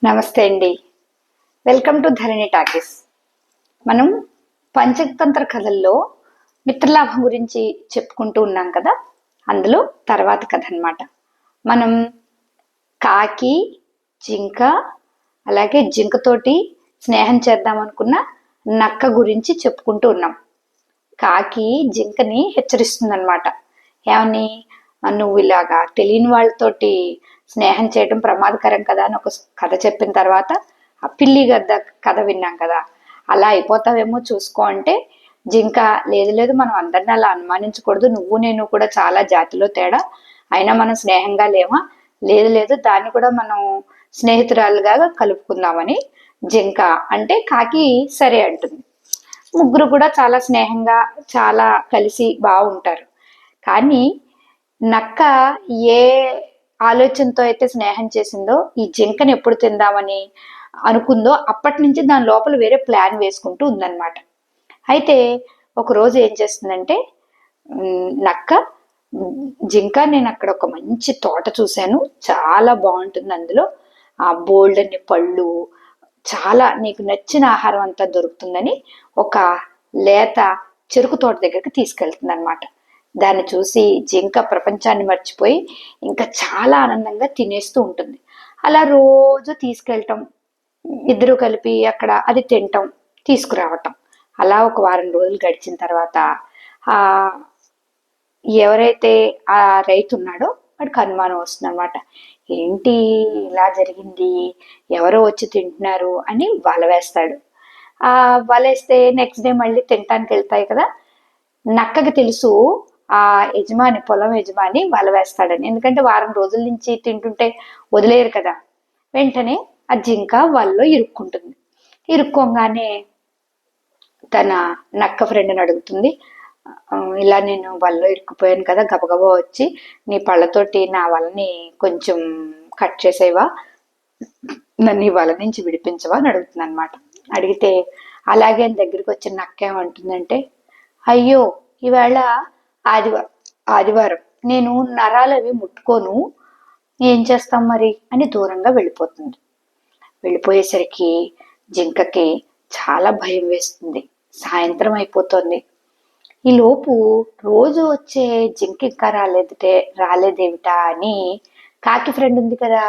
నమస్తే అండి. Welcome to Dharani talkies. మనం పంచతంత్ర కథల్లో మిత్రలాభం గురించి చెప్పుకుంటూ ఉన్నాం కదా. అందులో తర్వాత కథ అన్నమాట. మనం కాకి, జింక, అలాగే జింకతోటి స్నేహం చేద్దాం అనుకున్న నక్క గురించి చెప్పుకుంటూ ఉన్నాం. కాకి జింకని హెచ్చరిస్తుంది అనమాట. ఏమని, నువ్వు ఇలాగా తెలియని వాళ్ళతోటి స్నేహం చేయడం ప్రమాదకరం కదా అని ఒక కథ చెప్పిన తర్వాత ఆ పిల్లి గద్ద కథ విన్నాం కదా, అలా అయిపోతావేమో చూసుకో అంటే జింక లేదు లేదు, మనం అందరిని అలా అనుమానించకూడదు, నువ్వు నేను కూడా చాలా జాతిలో తేడా, అయినా మనం స్నేహంగా లేమా, లేదు లేదు దాన్ని కూడా మనం స్నేహితురాలుగా కలుపుకుందామని జింక అంటే కాకి సరే అంటుంది. ముగ్గురు కూడా చాలా స్నేహంగా చాలా కలిసి బాగుంటారు. కానీ నక్క ఏ ఆలోచనతో అయితే స్నేహం చేసిందో, ఈ జింకని ఎప్పుడు తిందామని అనుకుందో అప్పటి నుంచి దాని లోపల వేరే ప్లాన్ వేసుకుంటూ ఉందన్నమాట. అయితే ఒకరోజు ఏం చేస్తుందంటే నక్క, జింక నేను అక్కడ ఒక మంచి తోట చూశాను, చాలా బాగుంటుంది, అందులో ఆ బోల్డ్ అన్ని పళ్ళు, చాలా నీకు నచ్చిన ఆహారం అంతా దొరుకుతుందని ఒక లేత చెరుకు తోట దగ్గరికి తీసుకెళ్తుంది అనమాట. దాన్ని చూసి జింక ప్రపంచాన్ని మర్చిపోయి ఇంకా చాలా ఆనందంగా తినేస్తూ ఉంటుంది. అలా రోజు తీసుకెళ్ళటం, ఇద్దరు కలిపి అక్కడ అది తినటం తీసుకురావటం, అలా ఒక వారం రోజులు గడిచిన తర్వాత ఆ ఎవరైతే ఆ రైతు ఉన్నాడో వాడికి అనుమానం వస్తుంది అనమాట. ఏంటి ఇలా జరిగింది, ఎవరో వచ్చి తింటున్నారు అని వల వేస్తాడు. ఆ వలేస్తే నెక్స్ట్ డే మళ్ళీ తినటానికి వెళ్తాయి కదా. నక్కకి తెలుసు ఆ యజమాని, పొలం యజమాని వల వేస్తాడని, ఎందుకంటే వారం రోజుల నుంచి తింటుంటే వదిలేరు కదా. వెంటనే ఆ జింక వలలో ఇరుక్కుంటుంది. ఇరుక్కోగానే తన నక్క ఫ్రెండ్ని అడుగుతుంది, ఇలా నేను వలలో ఇరుక్కుపోయాను కదా, గబగబా వచ్చి నీ పళ్ళతోటి నా వలని కొంచెం కట్ చేసేవా, నన్ను ఈ వల నుంచి విడిపించవా అని అడుగుతుంది అనమాట. అడిగితే అలాగే దగ్గరికి వచ్చిన నక్క ఏమంటుందంటే, అయ్యో ఈవేళ ఆదివారం నేను నరాలు అవి ముట్టుకోను, ఏం చేస్తాం మరి అని దూరంగా వెళ్ళిపోతుంది. వెళ్ళిపోయేసరికి జింకకి చాలా భయం వేస్తుంది. సాయంత్రం అయిపోతుంది. ఈ లోపు రోజు వచ్చే జింక ఇంకా రాలేదేమిటా అని కాకి ఫ్రెండ్ ఉంది కదా,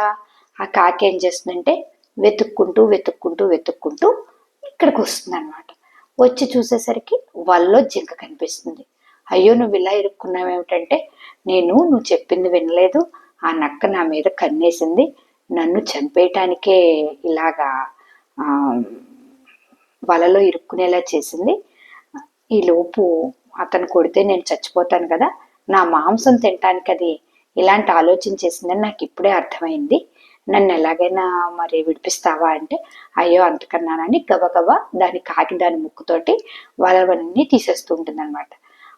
ఆ కాకి ఏం చేస్తుందంటే వెతుక్కుంటూ వెతుక్కుంటూ వెతుక్కుంటూ ఇక్కడికి వస్తుంది అనమాట. వచ్చి చూసేసరికి వలలో జింక కనిపిస్తుంది. అయ్యో నువ్వు ఇలా ఇరుక్కున్నావేమిటంటే, నువ్వు చెప్పింది వినలేదు, ఆ నక్క నా మీద కన్నేసింది, నన్ను చంపేయటానికే ఇలాగా వలలో ఇరుక్కునేలా చేసింది, ఈ లోపు అతను కొడితే నేను చచ్చిపోతాను కదా, నా మాంసం తినటానికి అది ఇలాంటి ఆలోచన చేసిందని నాకు ఇప్పుడే అర్థమైంది, నన్ను ఎలాగైనా మరి విడిపిస్తావా అంటే, అయ్యో అంతకన్నానని గబగబా దాని ముక్కుతోటి వలవన్నీ తీసేస్తూ ఉంటుంది అనమాట.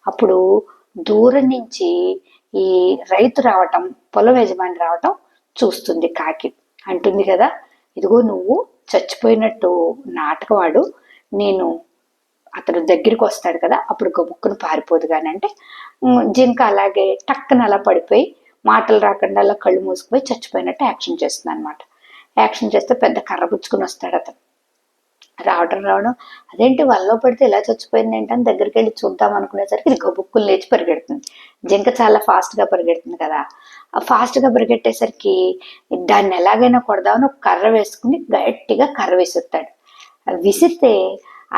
అప్పుడు దూరం నుంచి ఈ రైతు రావటం, పొలం యజమాని రావటం చూస్తుంది కాకి. అంటుంది కదా, ఇదిగో నువ్వు చచ్చిపోయినట్టు నాటకవాడు, నేను అతను దగ్గరికి వస్తాడు కదా అప్పుడు గబుక్కును పారిపోదు కానీ అంటే, జింక అలాగే టక్కన అలా పడిపోయి మాటలు రాకుండా అలా కళ్ళు మూసుకుపోయి చచ్చిపోయినట్టు యాక్షన్ చేస్తుంది అనమాట. యాక్షన్ చేస్తే పెద్ద కర్ర పుచ్చుకుని వస్తాడు అతను. రావడం అదేంటి వలలో పడితే ఇలా చచ్చిపోయింది ఏంటని దగ్గరికి వెళ్ళి చూద్దాం అనుకునేసరికి ఇది గబుక్కులు లేచి పరిగెడుతుంది. జింక చాలా ఫాస్ట్గా పరిగెడుతుంది కదా, ఆ ఫాస్ట్గా పరిగెట్టేసరికి దాన్ని ఎలాగైనా కొడదామని ఒక కర్ర వేసుకుని గట్టిగా కర్ర విసురుతాడు. విసిరితే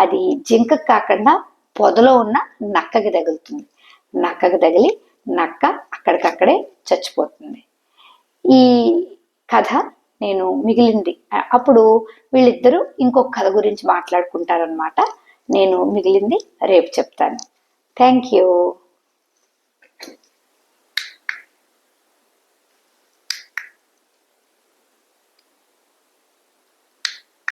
అది జింకకు కాకుండా పొదలో ఉన్న నక్కకి తగులుతుంది. నక్కకి తగిలి నక్క అక్కడికక్కడే చచ్చిపోతుంది. ఈ కథ నేను మిగిలింది అప్పుడు వీళ్ళిద్దరూ ఇంకొక కథ గురించి మాట్లాడుకుంటారనమాట. నేను మిగిలింది రేపు చెప్తాను. Thank you.